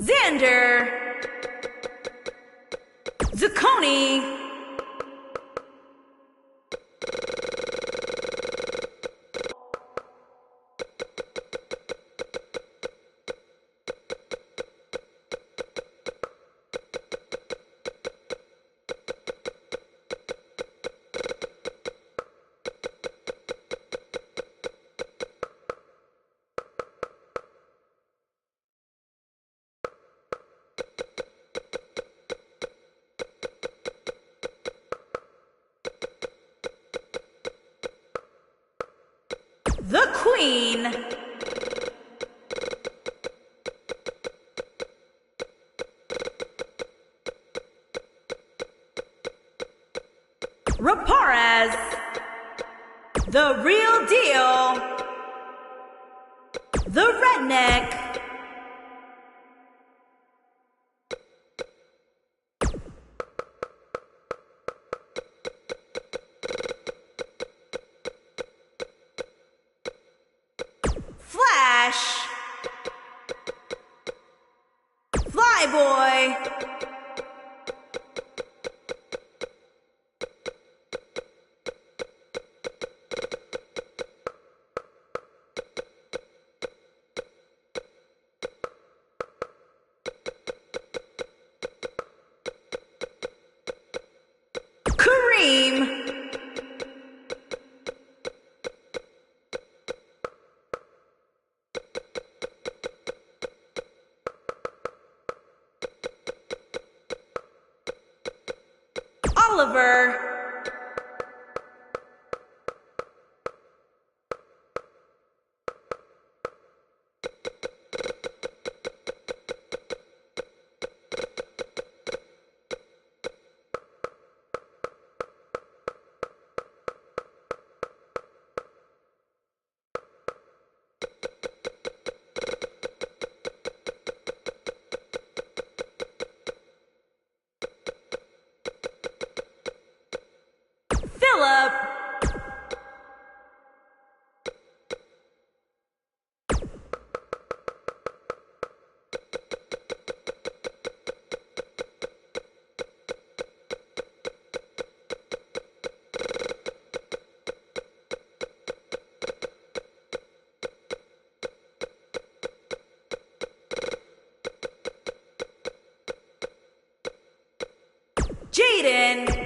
Xander Zucconi. The Queen. Raparez. The Real Deal. The Redneck. Flash. Flyboy. Oliver. Philip. Jaden.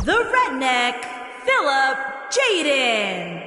The Redneck, Philip Jaden.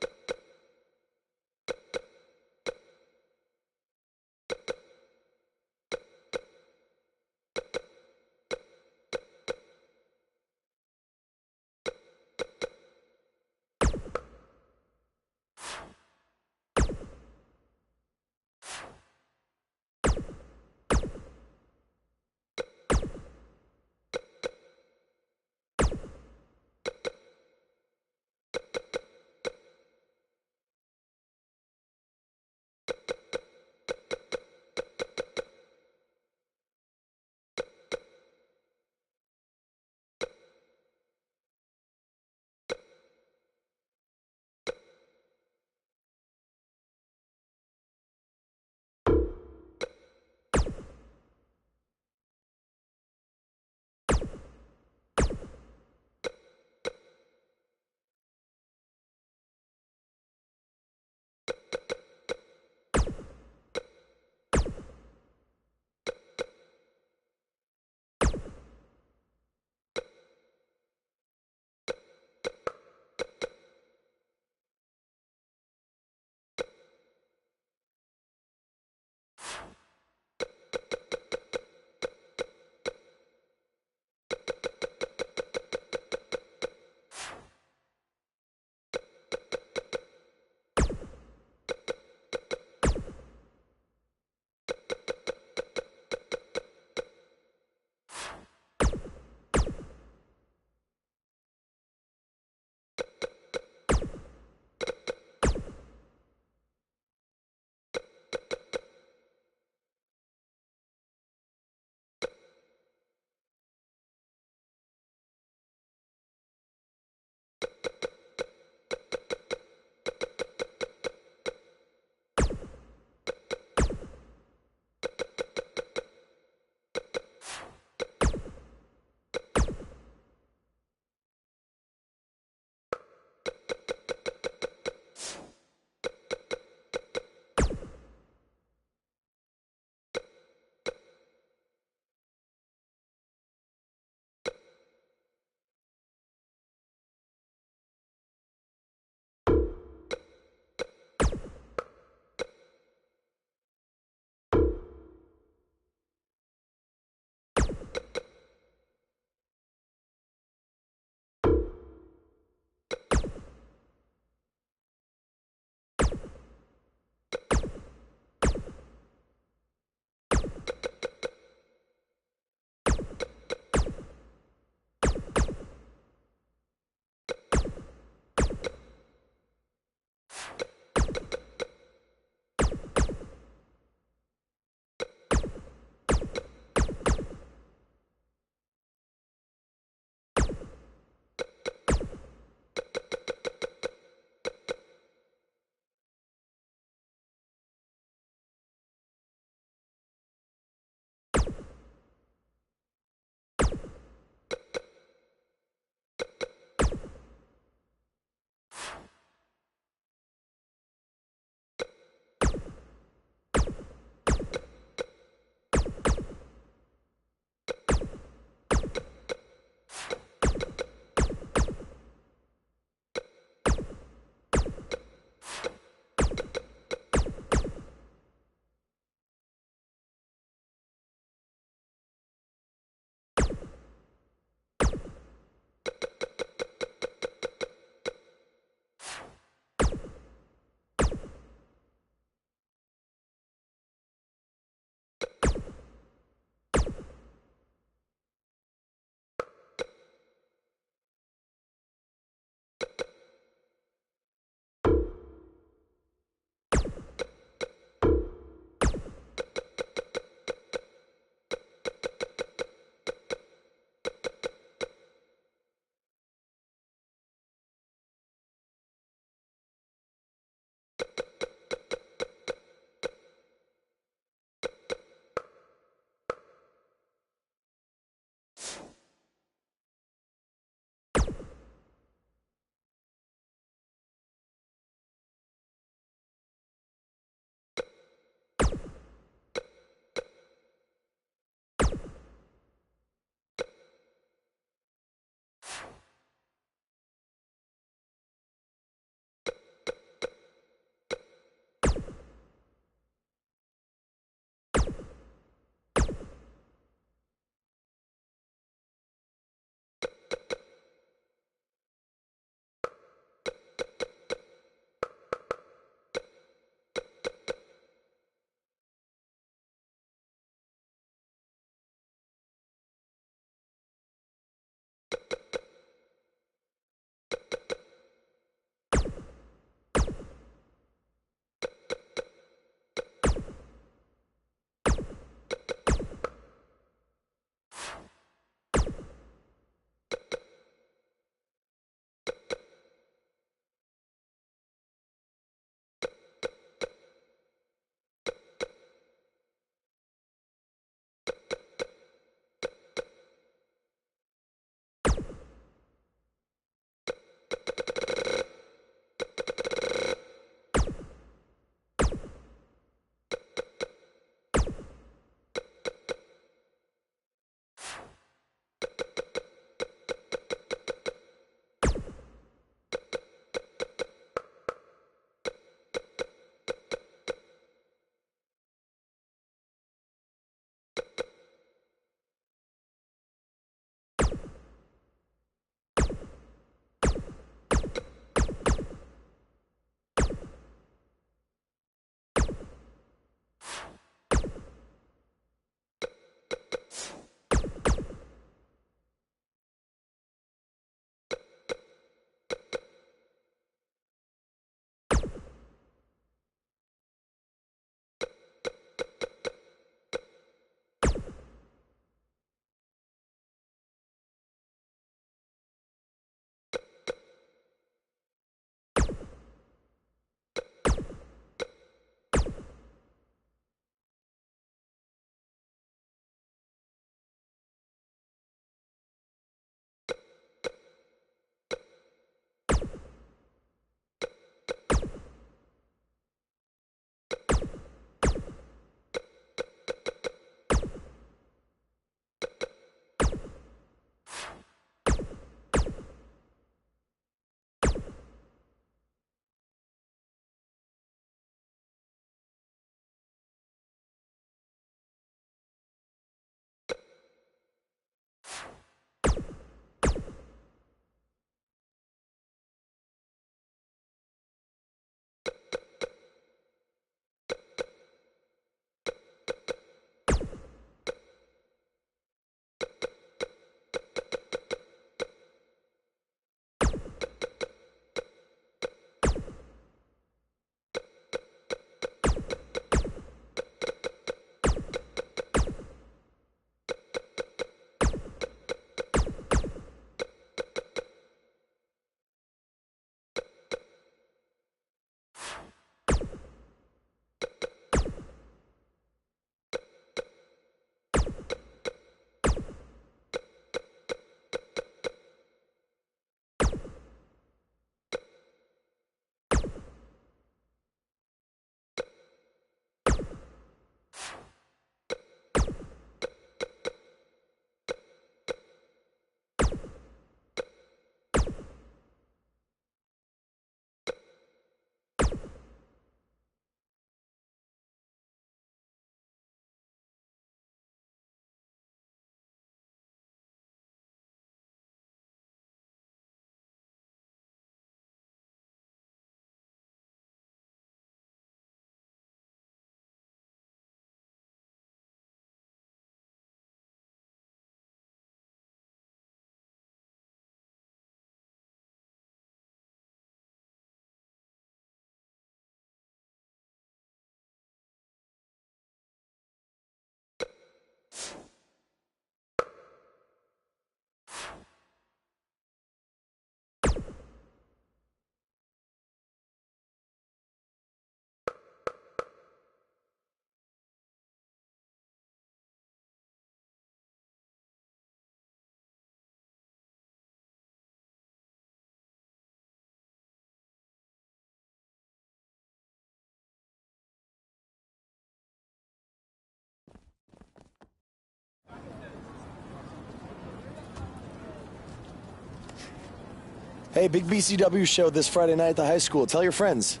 Hey, big BCW show this Friday night at the high school. Tell your friends.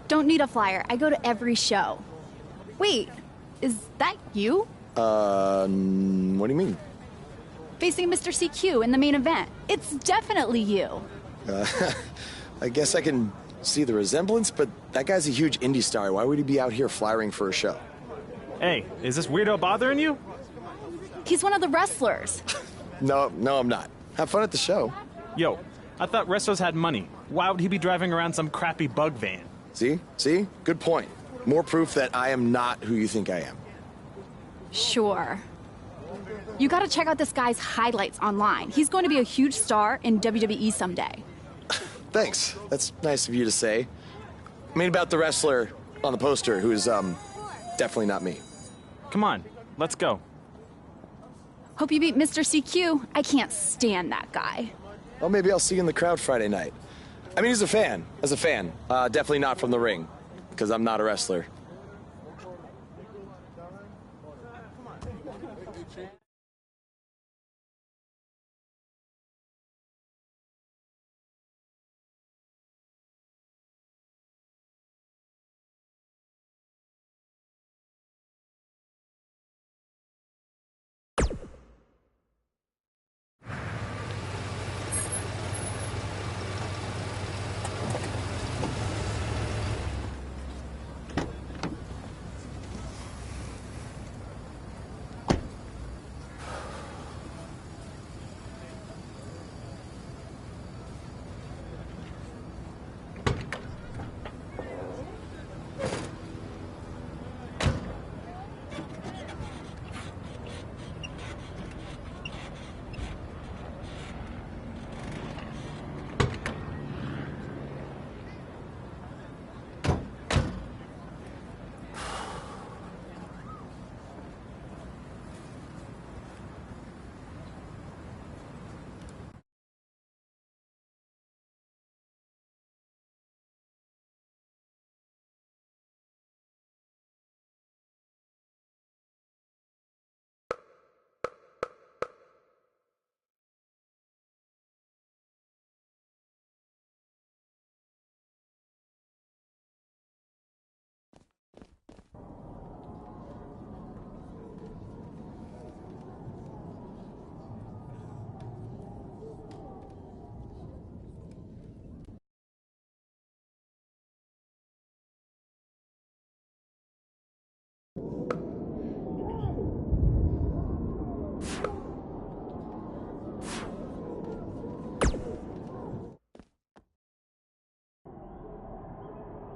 Don't need a flyer. I go to every show. Wait, is that you? What do you mean? Facing Mr. CQ in the main event. It's definitely you. I guess I can see the resemblance, but that guy's a huge indie star. Why would he be out here flyering for a show? Hey, is this weirdo bothering you? He's one of the wrestlers. No, I'm not. Have fun at the show. Yo, I thought wrestlers had money. Why would he be driving around some crappy bug van? See? Good point. More proof that I am not who you think I am. Sure. You gotta check out this guy's highlights online. He's going to be a huge star in WWE someday. Thanks. That's nice of you to say. I mean about the wrestler on the poster who's, definitely not me. Come on, let's go. Hope you beat Mr. CQ. I can't stand that guy. Well, maybe I'll see you in the crowd Friday night. I mean, as a fan. Definitely not from the ring, because I'm not a wrestler.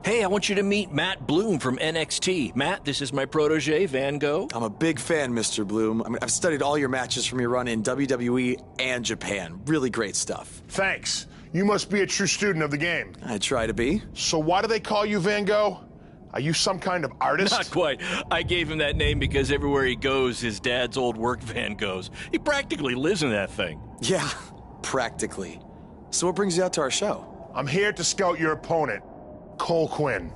Hey, I want you to meet Matt Bloom from NXT. Matt, this is my protege, Van Gogh. I'm a big fan, Mr. Bloom. I mean, I've studied all your matches from your run in WWE and Japan. Really great stuff. Thanks. You must be a true student of the game. I try to be. So why do they call you Van Gogh? Are you some kind of artist? Not quite. I gave him that name because everywhere he goes, his dad's old work van goes. He practically lives in that thing. Yeah, practically. So what brings you out to our show? I'm here to scout your opponent, Cole Quinn.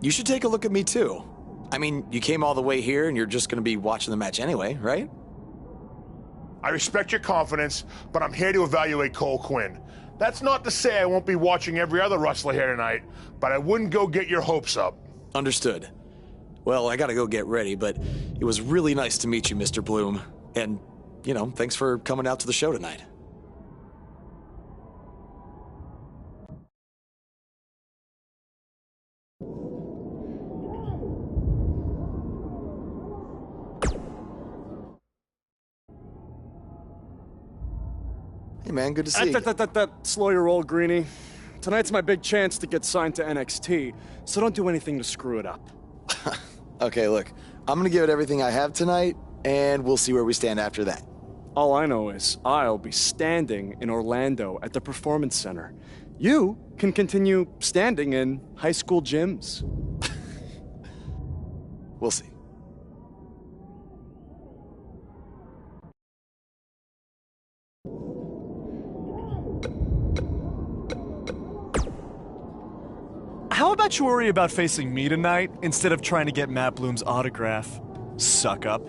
You should take a look at me, too. I mean, you came all the way here and you're just going to be watching the match anyway, right? I respect your confidence, but I'm here to evaluate Cole Quinn. That's not to say I won't be watching every other wrestler here tonight, but I wouldn't go get your hopes up. Understood. Well, I gotta go get ready, but it was really nice to meet you, Mr. Bloom. And, you know, thanks for coming out to the show tonight. Hey, man, good to see you. Slow your roll, Greenie. Tonight's my big chance to get signed to NXT, so don't do anything to screw it up. Okay, look, I'm gonna give it everything I have tonight, and we'll see where we stand after that. All I know is I'll be standing in Orlando at the Performance Center. You can continue standing in high school gyms. We'll see. How about you worry about facing me tonight instead of trying to get Matt Bloom's autograph? Suck up.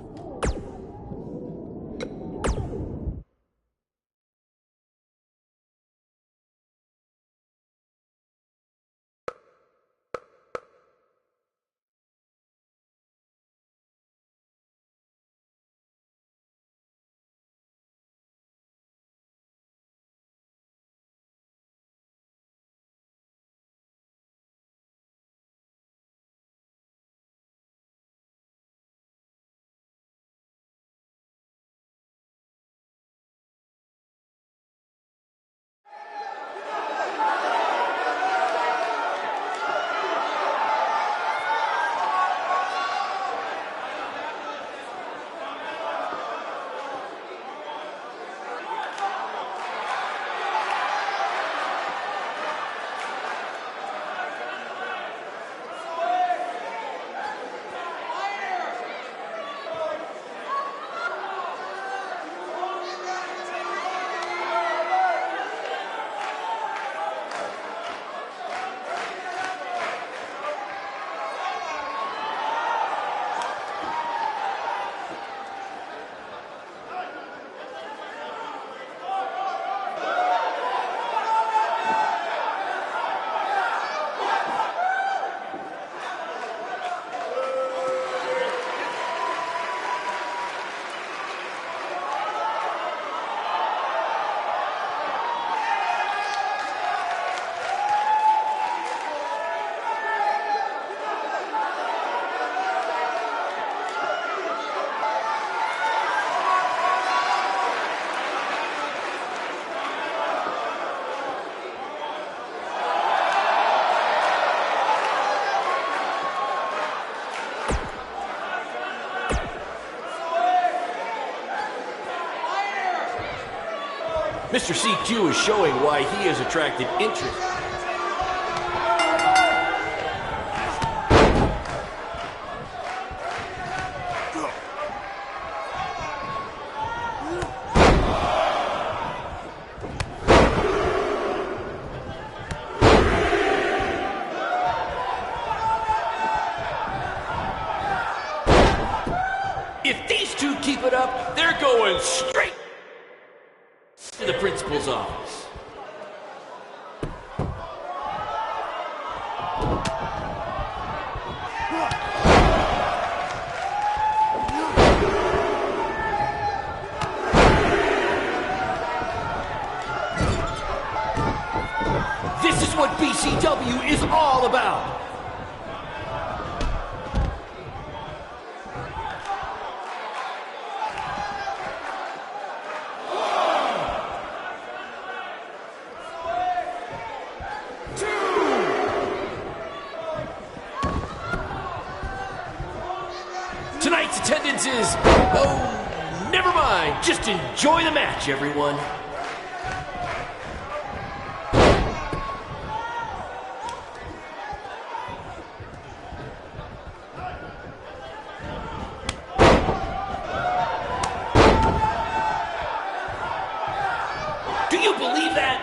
Mr. CQ is showing why he has attracted interest. If these two keep it up, they're going straight to the principal's office. This is what BCW is all about. Tonight's attendance is, oh, never mind. Just enjoy the match, everyone. Do you believe that?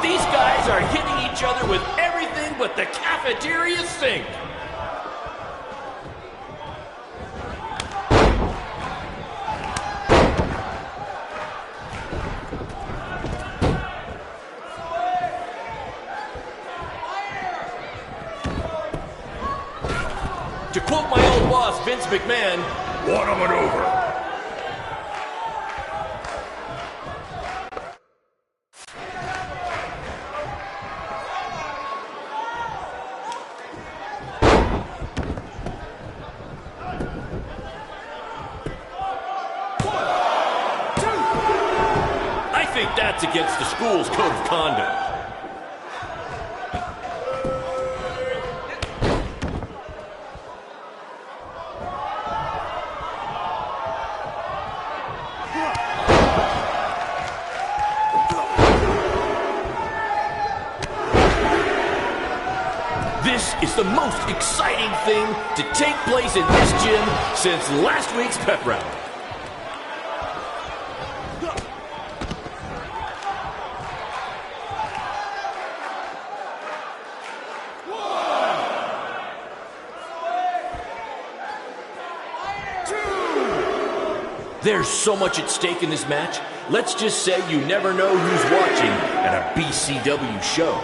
These guys are hitting each other with everything but the cafeteria sink. To quote my old boss, Vince McMahon, "What a maneuver." I think that's against the school's code of conduct. This is the most exciting thing to take place in this gym since last week's pep rally. There's so much at stake in this match. Let's just say you never know who's watching at a BCW show.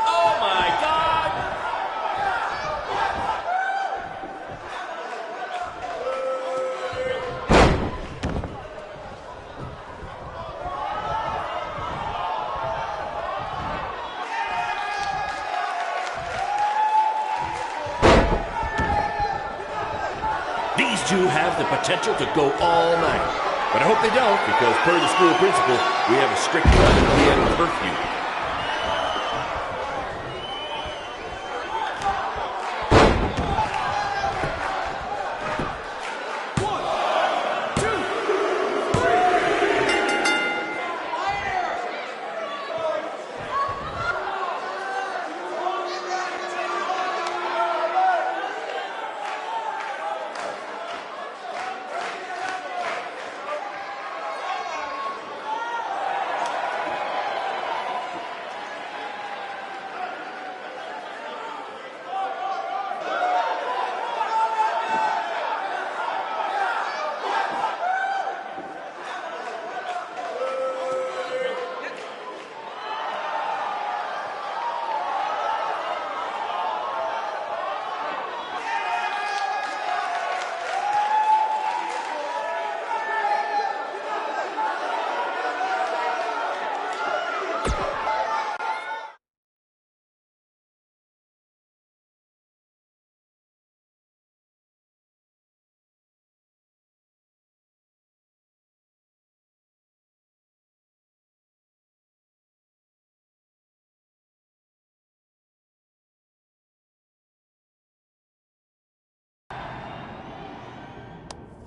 Oh my God! These two have the potential to go all night. But I hope they don't, because per the school principal, we have a strict 11 p.m. curfew.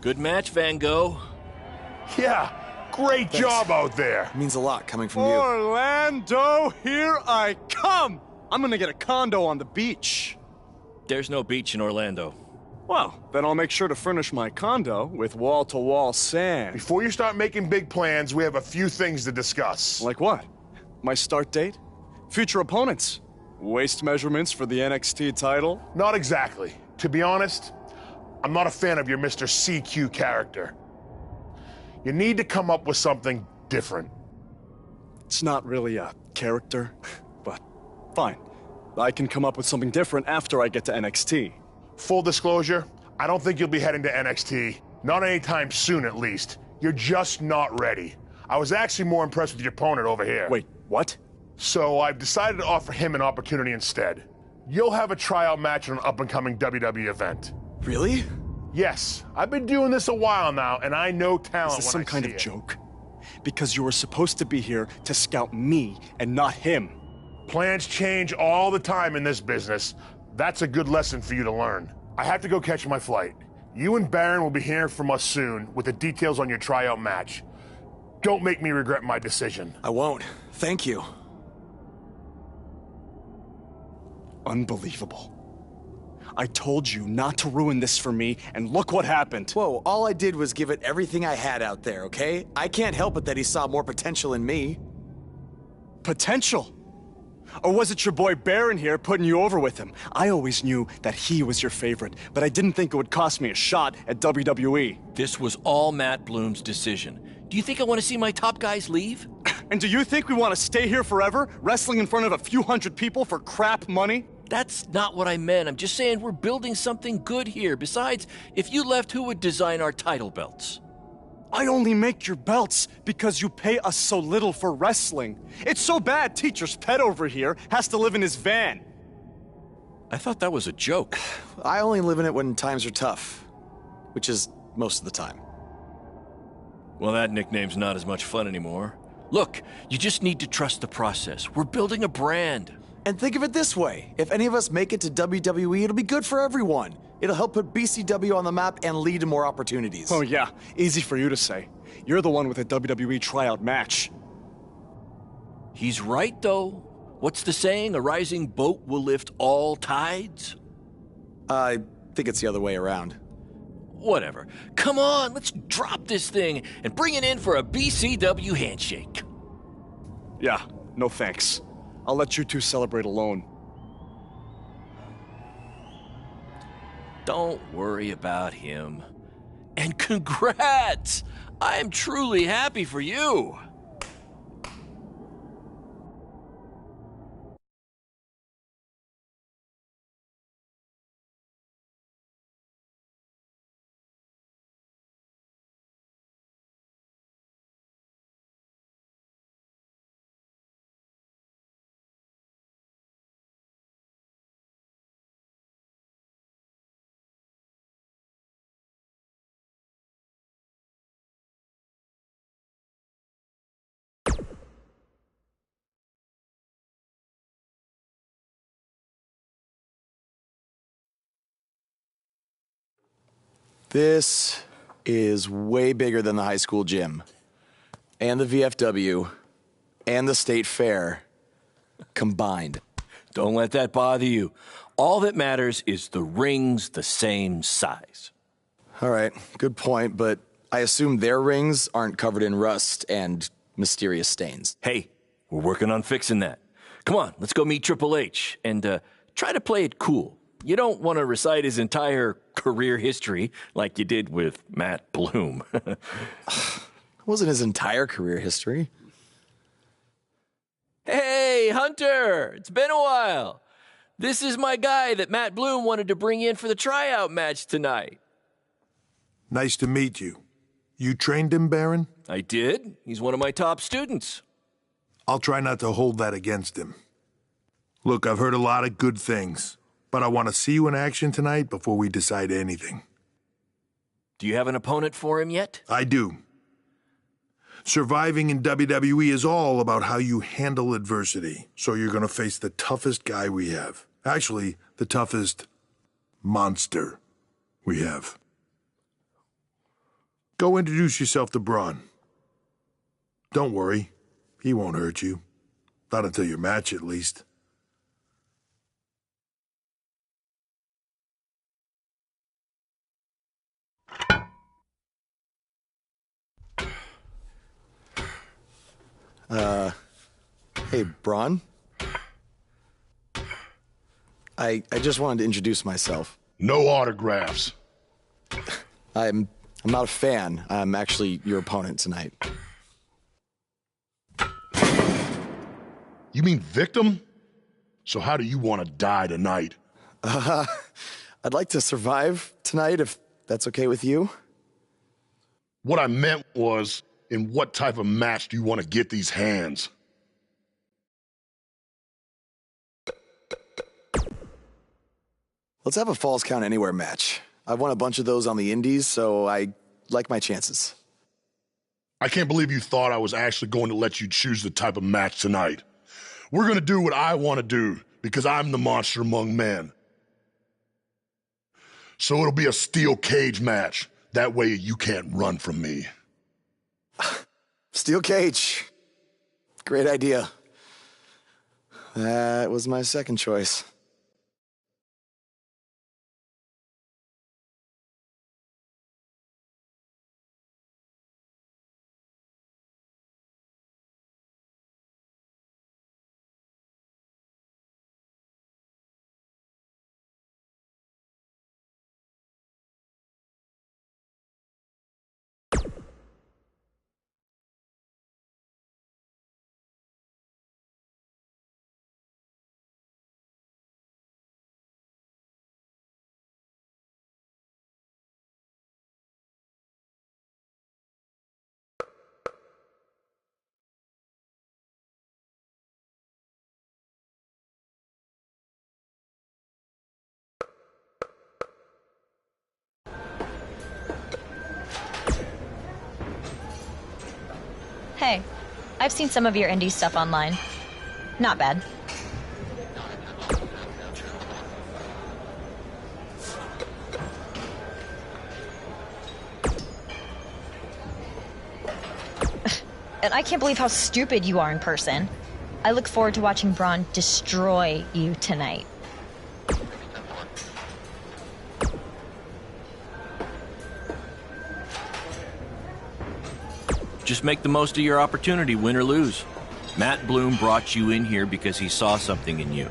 Good match, Van Gogh. Yeah, great job out there. It means a lot coming from you. Orlando, here I come! I'm gonna get a condo on the beach. There's no beach in Orlando. Well, then I'll make sure to furnish my condo with wall-to-wall sand. Before you start making big plans, we have a few things to discuss. Like what? My start date? Future opponents? Waist measurements for the NXT title? Not exactly. To be honest, I'm not a fan of your Mr. CQ character. You need to come up with something different. It's not really a character, but fine. I can come up with something different after I get to NXT. Full disclosure, I don't think you'll be heading to NXT. Not anytime soon, at least. You're just not ready. I was actually more impressed with your opponent over here. Wait, what? So I've decided to offer him an opportunity instead. You'll have a tryout match on an up-and-coming WWE event. Really? Yes, I've been doing this a while now, and I know talent. Is this some kind of joke? Because you were supposed to be here to scout me and not him. Plans change all the time in this business. That's a good lesson for you to learn. I have to go catch my flight. You and Baron will be hearing from us soon with the details on your tryout match. Don't make me regret my decision. I won't. Thank you. Unbelievable. I told you not to ruin this for me, and look what happened. Whoa, all I did was give it everything I had out there, okay? I can't help it that he saw more potential in me. Potential? Or was it your boy Baron here putting you over with him? I always knew that he was your favorite, but I didn't think it would cost me a shot at WWE. This was all Matt Bloom's decision. Do you think I want to see my top guys leave? And do you think we want to stay here forever, wrestling in front of a few hundred people for crap money? That's not what I meant. I'm just saying we're building something good here. Besides, if you left, who would design our title belts? I only make your belts because you pay us so little for wrestling. It's so bad Teacher's pet over here has to live in his van. I thought that was a joke. I only live in it when times are tough, which is most of the time. Well, that nickname's not as much fun anymore. Look, you just need to trust the process. We're building a brand. And think of it this way. If any of us make it to WWE, it'll be good for everyone. It'll help put BCW on the map and lead to more opportunities. Oh yeah, easy for you to say. You're the one with a WWE tryout match. He's right, though. What's the saying? A rising boat will lift all tides? I think it's the other way around. Whatever. Come on, let's drop this thing and bring it in for a BCW handshake. Yeah, no thanks. I'll let you two celebrate alone. Don't worry about him. And congrats! I am truly happy for you. This is way bigger than the high school gym, and the VFW, and the state fair combined. Don't let that bother you. All that matters is the ring's the same size. All right, good point, but I assume their rings aren't covered in rust and mysterious stains. Hey, we're working on fixing that. Come on, let's go meet Triple H and try to play it cool. You don't want to recite his entire career history like you did with Matt Bloom. It wasn't his entire career history. Hey, Hunter! It's been a while. This is my guy that Matt Bloom wanted to bring in for the tryout match tonight. Nice to meet you. You trained him, Baron? I did. He's one of my top students. I'll try not to hold that against him. Look, I've heard a lot of good things, but I want to see you in action tonight before we decide anything. Do you have an opponent for him yet? I do. Surviving in WWE is all about how you handle adversity, so you're going to face the toughest guy we have. Actually, the toughest monster we have. Go introduce yourself to Braun. Don't worry, he won't hurt you. Not until your match, at least. Hey, Braun? I just wanted to introduce myself. No autographs. I'm not a fan. I'm actually your opponent tonight. You mean victim? So how do you want to die tonight? I'd like to survive tonight, if that's okay with you. What I meant was, in what type of match do you want to get these hands? Let's have a Falls Count Anywhere match. I've won a bunch of those on the indies, so I like my chances. I can't believe you thought I was actually going to let you choose the type of match tonight. We're going to do what I want to do, because I'm the monster among men. So it'll be a steel cage match. That way you can't run from me. Steel cage. Great idea. That was my second choice. Hey, I've seen some of your indie stuff online. Not bad. And I can't believe how stupid you are in person. I look forward to watching Braun destroy you tonight. Just make the most of your opportunity, win or lose. Matt Bloom brought you in here because he saw something in you.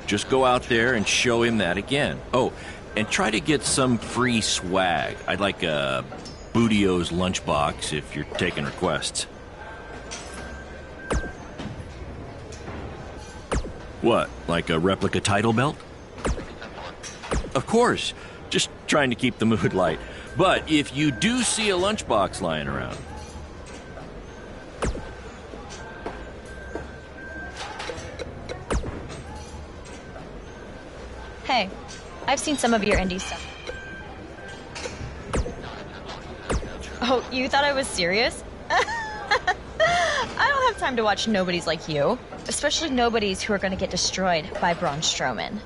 Just go out there and show him that again. Oh, and try to get some free swag. I'd like a Bootio's lunchbox if you're taking requests. What, like a replica title belt? Of course, just trying to keep the mood light. But if you do see a lunchbox lying around, Hey, I've seen some of your indie stuff. Oh, you thought I was serious? I don't have time to watch nobodies like you. Especially nobodies who are going to get destroyed by Braun Strowman.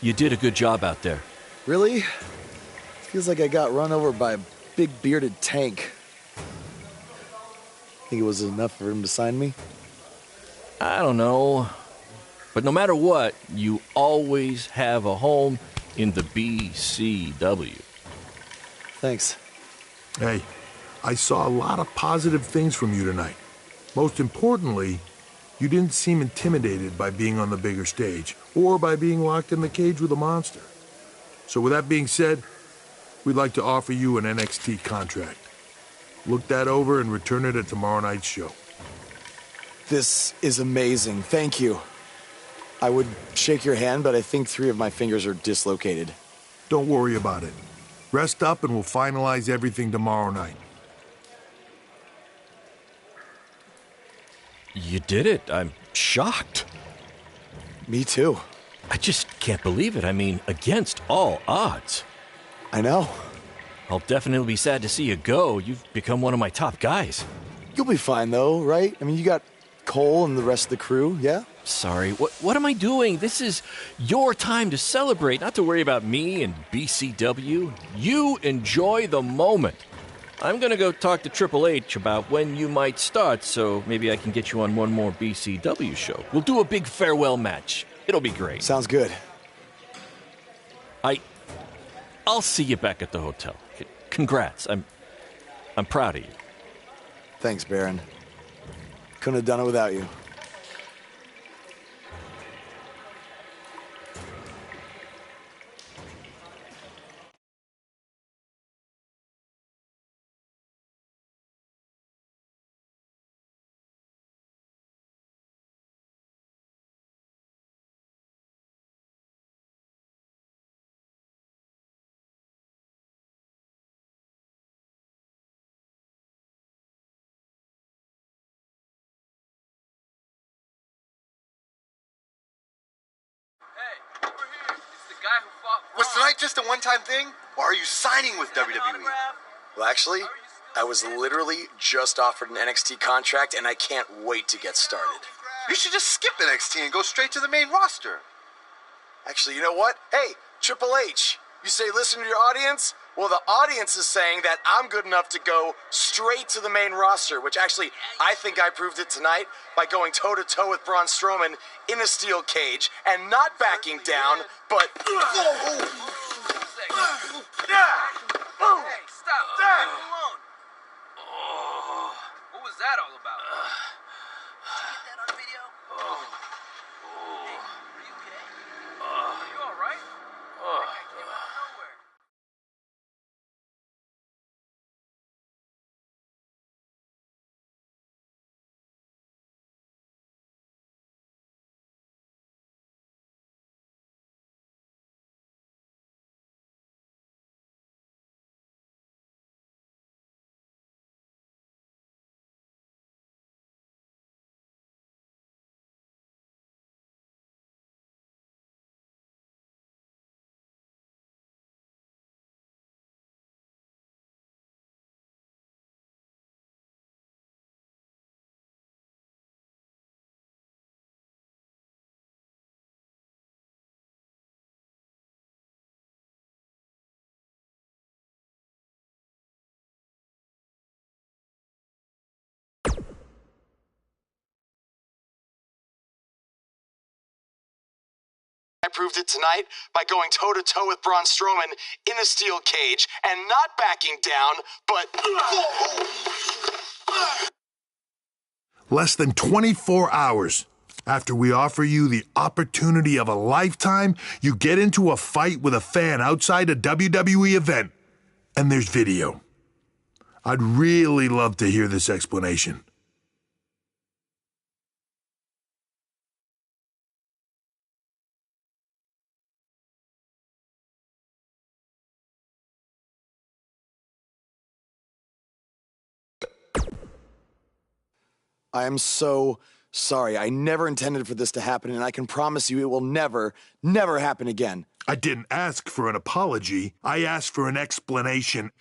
You did a good job out there. Really? Feels like I got run over by a big bearded tank. Think it was enough for him to sign me? I don't know. But no matter what, you always have a home in the BCW. Thanks. Hey, I saw a lot of positive things from you tonight. Most importantly, you didn't seem intimidated by being on the bigger stage or by being locked in the cage with a monster. So with that being said, we'd like to offer you an NXT contract. Look that over and return it at tomorrow night's show. This is amazing. Thank you. I would shake your hand, but I think 3 of my fingers are dislocated. Don't worry about it. Rest up and we'll finalize everything tomorrow night. You did it. I'm shocked. Me too. I just can't believe it. I mean, against all odds. I know. I'll definitely be sad to see you go. You've become one of my top guys. You'll be fine, though, right? I mean, you got Cole and the rest of the crew, yeah? Sorry, what am I doing? This is your time to celebrate, not to worry about me and BCW. You enjoy the moment. I'm gonna go talk to Triple H about when you might start, so maybe I can get you on one more BCW show. We'll do a big farewell match. It'll be great. Sounds good. I'll see you back at the hotel. Congrats. I'm proud of you. Thanks, Baron. Couldn't have done it without you. Was tonight just a one-time thing, or are you signing with WWE? Well, actually, I was literally just offered an NXT contract, and I can't wait to get started. You should just skip NXT and go straight to the main roster. Actually, you know what? Hey, Triple H, you say listen to your audience? Well, the audience is saying that I'm good enough to go straight to the main roster, which actually, I think I proved it tonight by going toe-to-toe with Braun Strowman in a steel cage and not backing down, but... Hey, stop. Leave him alone. What was that all about? Did you get that on video? Hey, are you okay? Are you all right? That guy came out of nowhere. I proved it tonight by going toe-to-toe with Braun Strowman in a steel cage and not backing down, but... Less than 24 hours after we offer you the opportunity of a lifetime, you get into a fight with a fan outside a WWE event, and there's video. I'd really love to hear this explanation. I am so sorry. I never intended for this to happen, and I can promise you it will never, never happen again. I didn't ask for an apology. I asked for an explanation.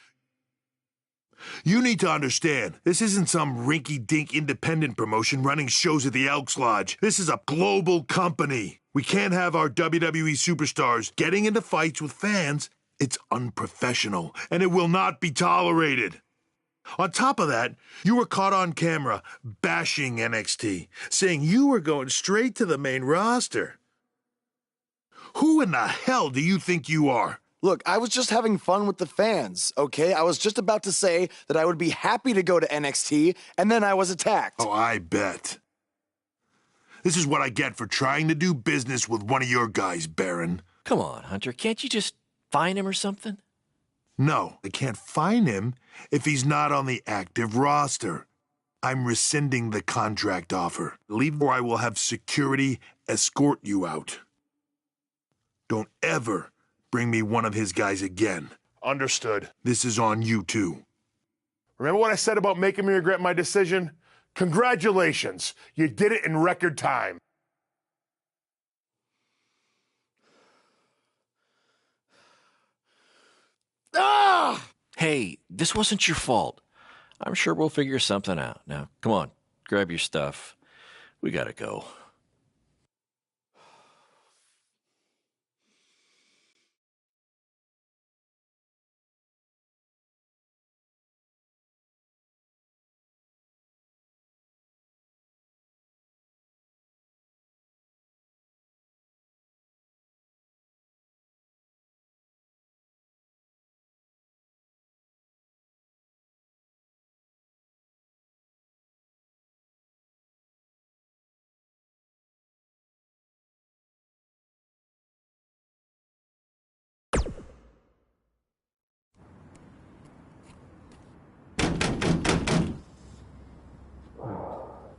You need to understand, this isn't some rinky-dink independent promotion running shows at the Elks Lodge. This is a global company. We can't have our WWE superstars getting into fights with fans. It's unprofessional, and it will not be tolerated. On top of that, you were caught on camera bashing NXT, saying you were going straight to the main roster. Who in the hell do you think you are? Look, I was just having fun with the fans, okay? I was just about to say that I would be happy to go to NXT, and then I was attacked. Oh, I bet. This is what I get for trying to do business with one of your guys, Baron. Come on, Hunter. Can't you just find him or something? No, I can't find him if he's not on the active roster. I'm rescinding the contract offer. Leave or I will have security escort you out. Don't ever bring me one of his guys again. Understood. This is on you too. Remember what I said about making me regret my decision? Congratulations. You did it in record time. Ah! Hey, this wasn't your fault. I'm sure we'll figure something out. Now, come on, grab your stuff. We gotta go.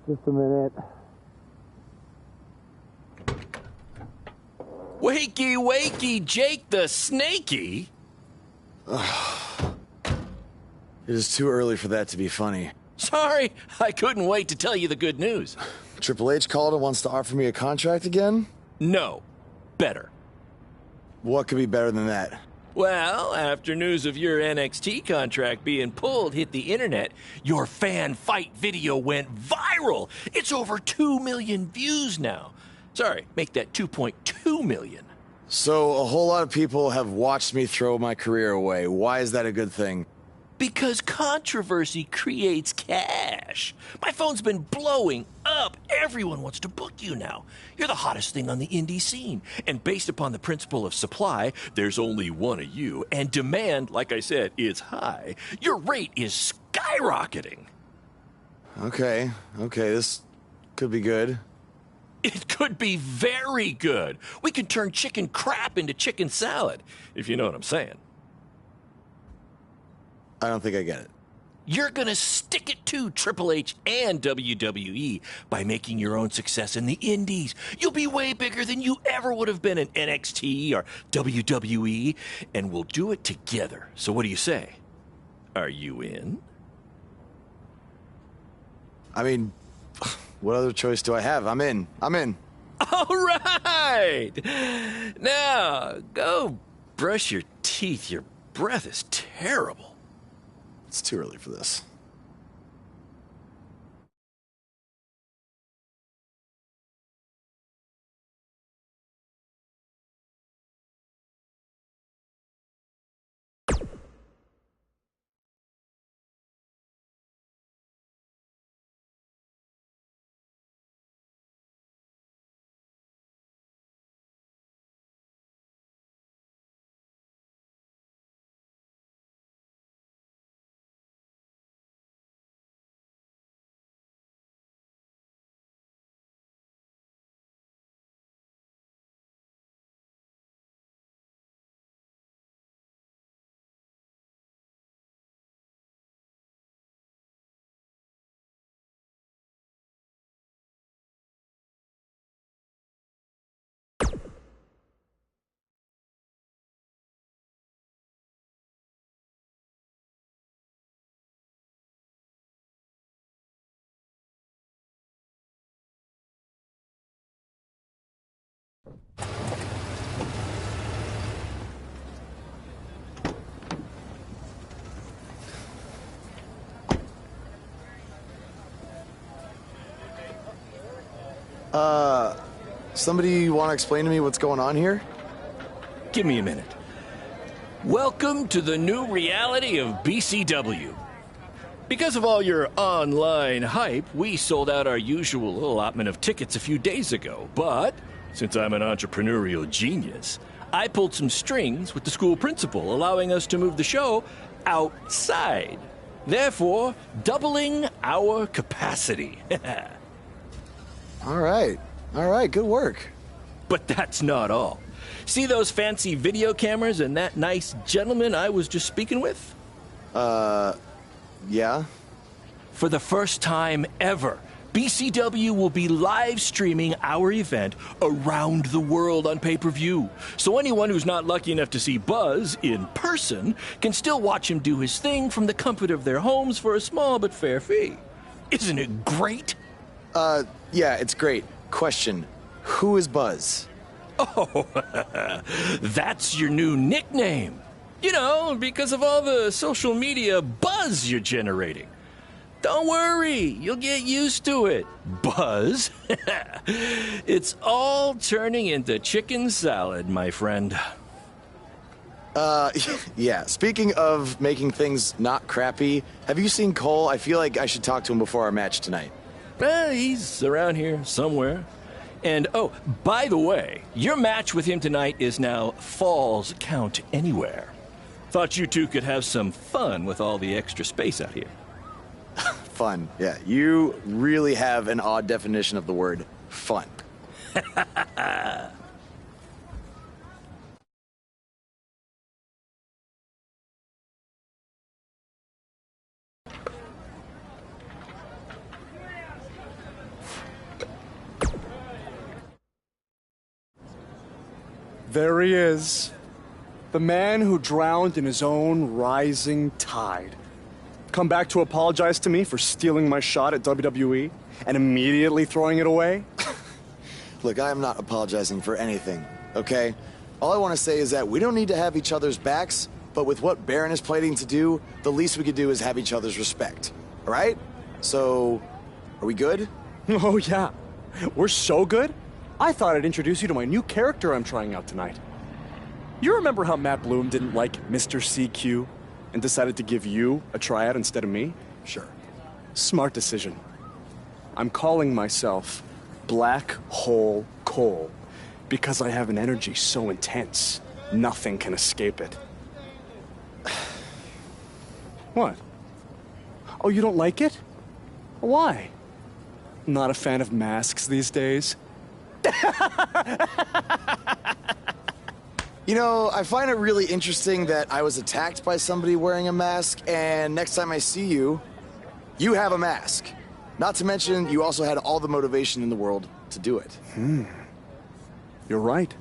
Just a minute. Wakey, wakey, Jake the Snakey! It is too early for that to be funny. Sorry, I couldn't wait to tell you the good news. Triple H called and wants to offer me a contract again? No. Better. What could be better than that? Well, after news of your NXT contract being pulled hit the internet, your fan fight video went viral. It's over 2 million views now. Sorry, make that 2.2 million. So a whole lot of people have watched me throw my career away. Why is that a good thing? Because controversy creates cash. My phone's been blowing up. Everyone wants to book you now. You're the hottest thing on the indie scene. And based upon the principle of supply, there's only one of you. And demand, like I said, is high. Your rate is skyrocketing. Okay, this could be good. It could be very good. We can turn chicken crap into chicken salad, if you know what I'm saying. I don't think I get it. You're gonna stick it to Triple H and WWE by making your own success in the indies. You'll be way bigger than you ever would have been in NXT or WWE, and we'll do it together. So what do you say? Are you in? I mean, what other choice do I have? I'm in. All right! Now, go brush your teeth. Your breath is terrible. It's too early for this. Somebody want to explain to me what's going on here? Give me a minute. Welcome to the new reality of BCW. Because of all your online hype, we sold out our usual allotment of tickets a few days ago. But since I'm an entrepreneurial genius, I pulled some strings with the school principal, allowing us to move the show outside, therefore doubling our capacity. All right, good work. But that's not all. See those fancy video cameras and that nice gentleman I was just speaking with? Yeah? For the first time ever, BCW will be live streaming our event around the world on pay-per-view. So anyone who's not lucky enough to see Buzz in person can still watch him do his thing from the comfort of their homes for a small but fair fee. Isn't it great? Yeah, it's great. Question, who is Buzz? Oh, that's your new nickname. You know, because of all the social media buzz you're generating. Don't worry, you'll get used to it. Buzz? It's all turning into chicken salad, my friend. Yeah, speaking of making things not crappy, have you seen Cole? I feel like I should talk to him before our match tonight. He's around here somewhere. And, oh, by the way, your match with him tonight is now Falls Count Anywhere. Thought you two could have some fun with all the extra space out here. Fun, yeah. You really have an odd definition of the word fun. There he is. The man who drowned in his own rising tide. Come back to apologize to me for stealing my shot at WWE and immediately throwing it away? Look, I am not apologizing for anything, okay? All I want to say is that we don't need to have each other's backs, but with what Baron is planning to do, the least we could do is have each other's respect. All right? So, are we good? Oh, yeah. We're so good? I thought I'd introduce you to my new character I'm trying out tonight. You remember how Matt Bloom didn't like Mr. CQ and decided to give you a tryout instead of me? Sure. Smart decision. I'm calling myself Black Hole Cole because I have an energy so intense, nothing can escape it. What? Oh, you don't like it? Why? Not a fan of masks these days? You know, I find it really interesting that I was attacked by somebody wearing a mask, and next time I see you, you have a mask. Not to mention, you also had all the motivation in the world to do it. You're right.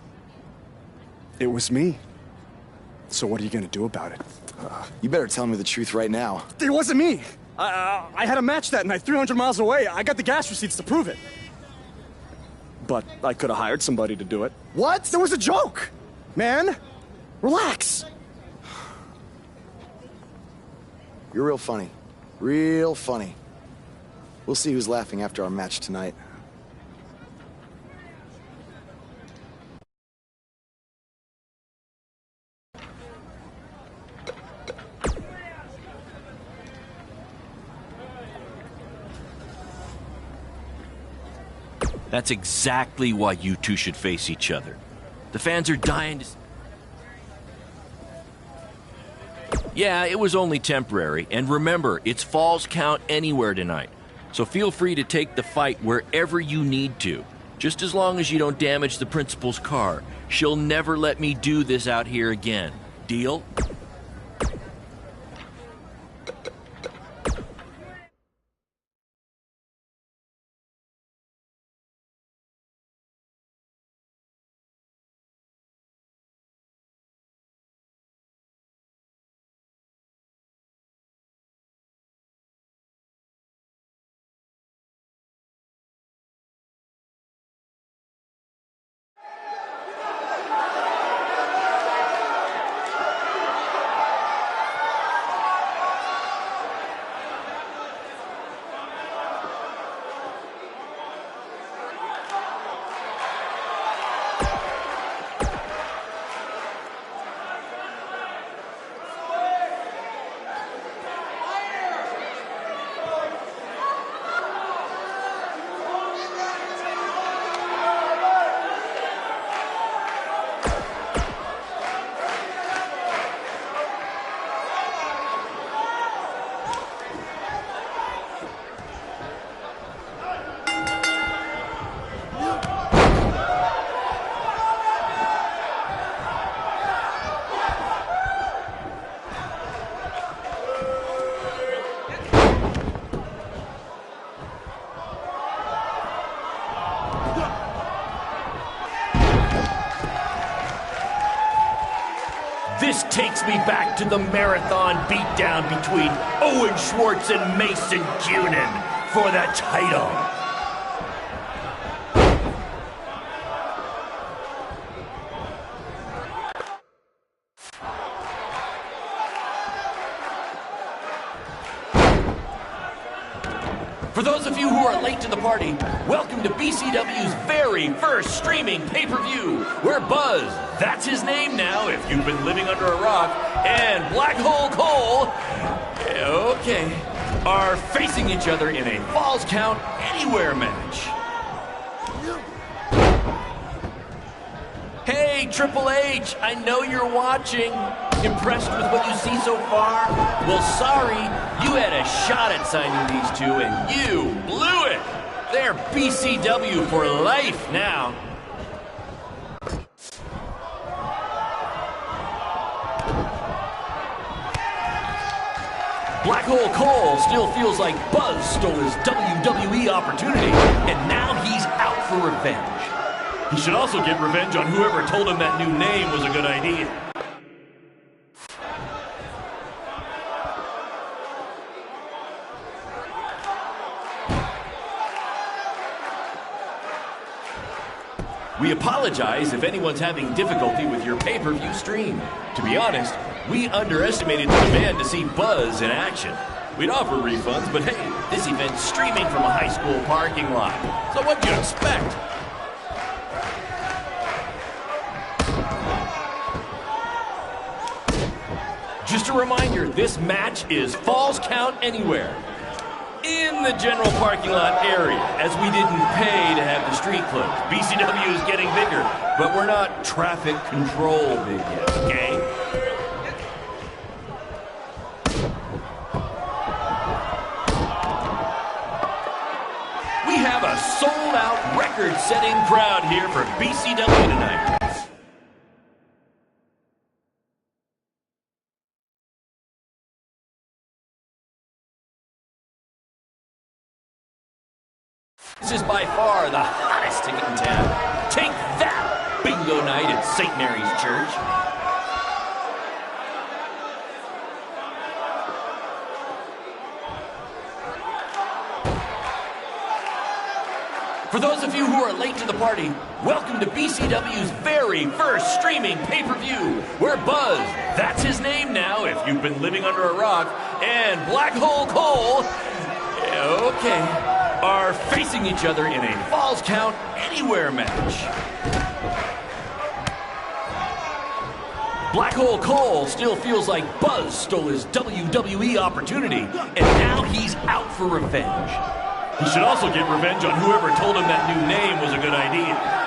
It was me. So what are you gonna do about it? You better tell me the truth right now. It wasn't me! I had a match that night, 300 miles away. I got the gas receipts to prove it. But I could have hired somebody to do it. What? There was a joke! Man, relax. You're real funny. Real funny. We'll see who's laughing after our match tonight. That's exactly why you two should face each other. The fans are dying to... Yeah, it was only temporary. And remember, it's Falls Count Anywhere tonight. So feel free to take the fight wherever you need to. Just as long as you don't damage the principal's car. She'll never let me do this out here again. Deal? takes me back to the marathon beatdown between Owen Schwartz and Mason Cunin for the title. For those of you who are late to the party, welcome to BCW's very first streaming pay-per-view, where Buzz, that's his name now if you've been living under a rock, and Black Hole Cole, okay, are facing each other in a Falls Count Anywhere match. Hey, Triple H, I know you're watching. Impressed with what you see so far? Well, sorry, you had a shot at signing these two, and you blew it. They're BCW for life now. Black Hole Cole still feels like Buzz stole his WWE opportunity, and now he's out for revenge. He should also get revenge on whoever told him that new name was a good idea. We apologize if anyone's having difficulty with your pay-per-view stream. To be honest, we underestimated the demand to see Buzz in action. We'd offer refunds, but hey, this event's streaming from a high school parking lot. So what'd you expect? Just a reminder, this match is Falls Count Anywhere. In the general parking lot area, as we didn't pay to have the street closed. BCW is getting bigger, but we're not traffic control big yet, okay? We have a sold-out, record-setting crowd here for BCW tonight. This is by far the hottest ticket in town. Take that, bingo night at St. Mary's Church. For those of you who are late to the party, welcome to BCW's very first streaming pay-per-view, where Buzz, that's his name now if you've been living under a rock, and Black Hole Cole, okay, are facing each other in a Falls Count Anywhere match. Black Hole Cole still feels like Buzz stole his WWE opportunity, and now he's out for revenge. He should also get revenge on whoever told him that new name was a good idea.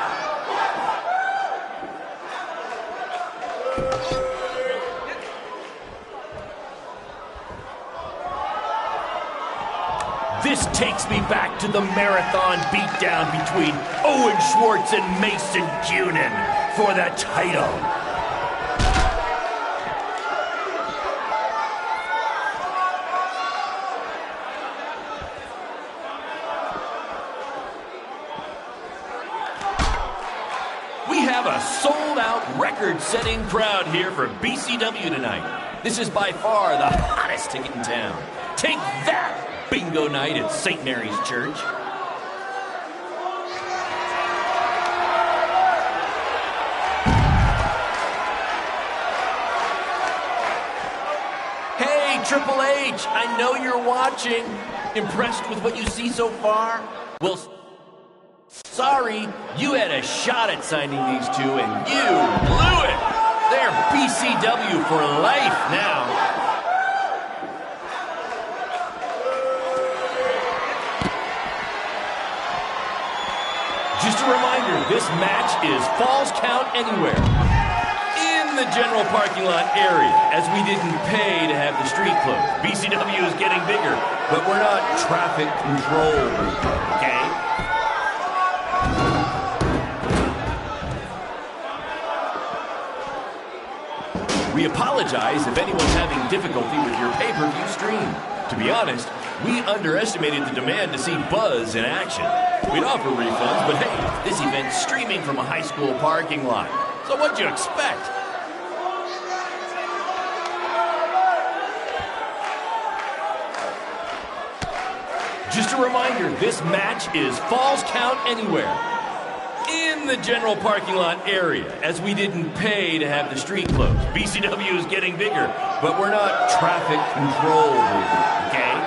This takes me back to the marathon beatdown between Owen Schwartz and Mason Cunin for the title. We have a sold-out, record-setting crowd here for BCW tonight. This is by far the hottest ticket in town. Take that, bingo night at St. Mary's Church. Hey, Triple H, I know you're watching. Impressed with what you see so far? Well, sorry, you had a shot at signing these two, and you blew it. They're BCW for life now. Just a reminder, this match is Falls Count Anywhere. In the general parking lot area, as we didn't pay to have the street closed. BCW is getting bigger, but we're not traffic control, okay? We apologize if anyone's having difficulty with your pay-per-view stream. To be honest, we underestimated the demand to see Buzz in action. We'd offer refunds, but hey, this event's streaming from a high school parking lot. So what'd you expect? Just a reminder, this match is Falls Count Anywhere. In the general parking lot area, as we didn't pay to have the street closed. BCW is getting bigger, but we're not traffic control, okay?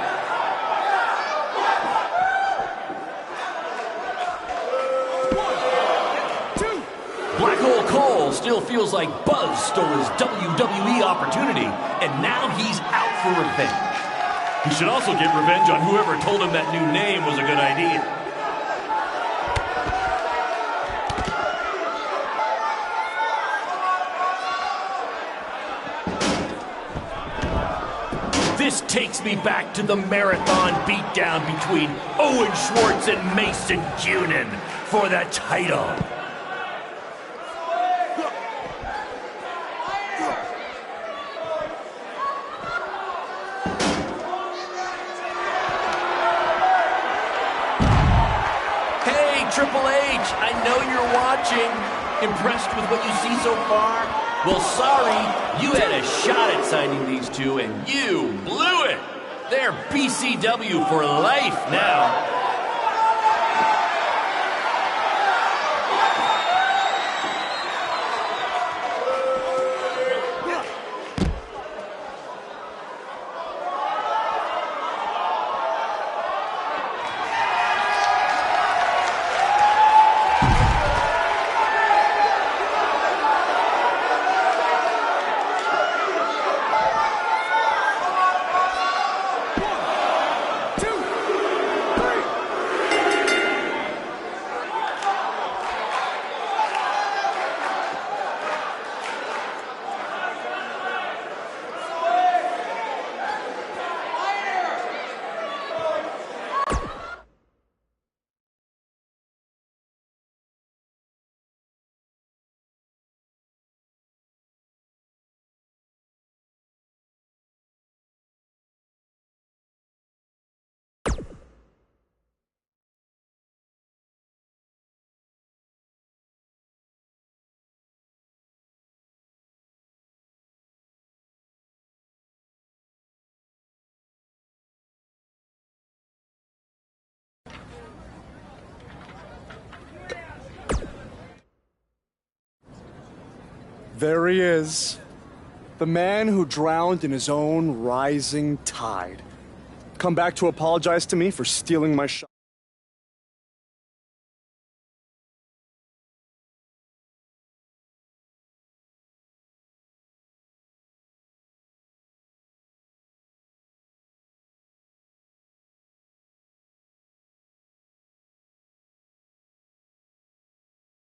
Black Hole Cole still feels like Buzz stole his WWE opportunity, and now he's out for revenge. He should also get revenge on whoever told him that new name was a good idea. This takes me back to the marathon beatdown between Owen Schwartz and Mason Cunin for the title. Hey, Triple H, I know you're watching. Impressed with what you see so far? Well, sorry, you had a shot at signing these two, and you blew it. They're BCW for life now. There he is. The man who drowned in his own rising tide. Come back to apologize to me for stealing my shot.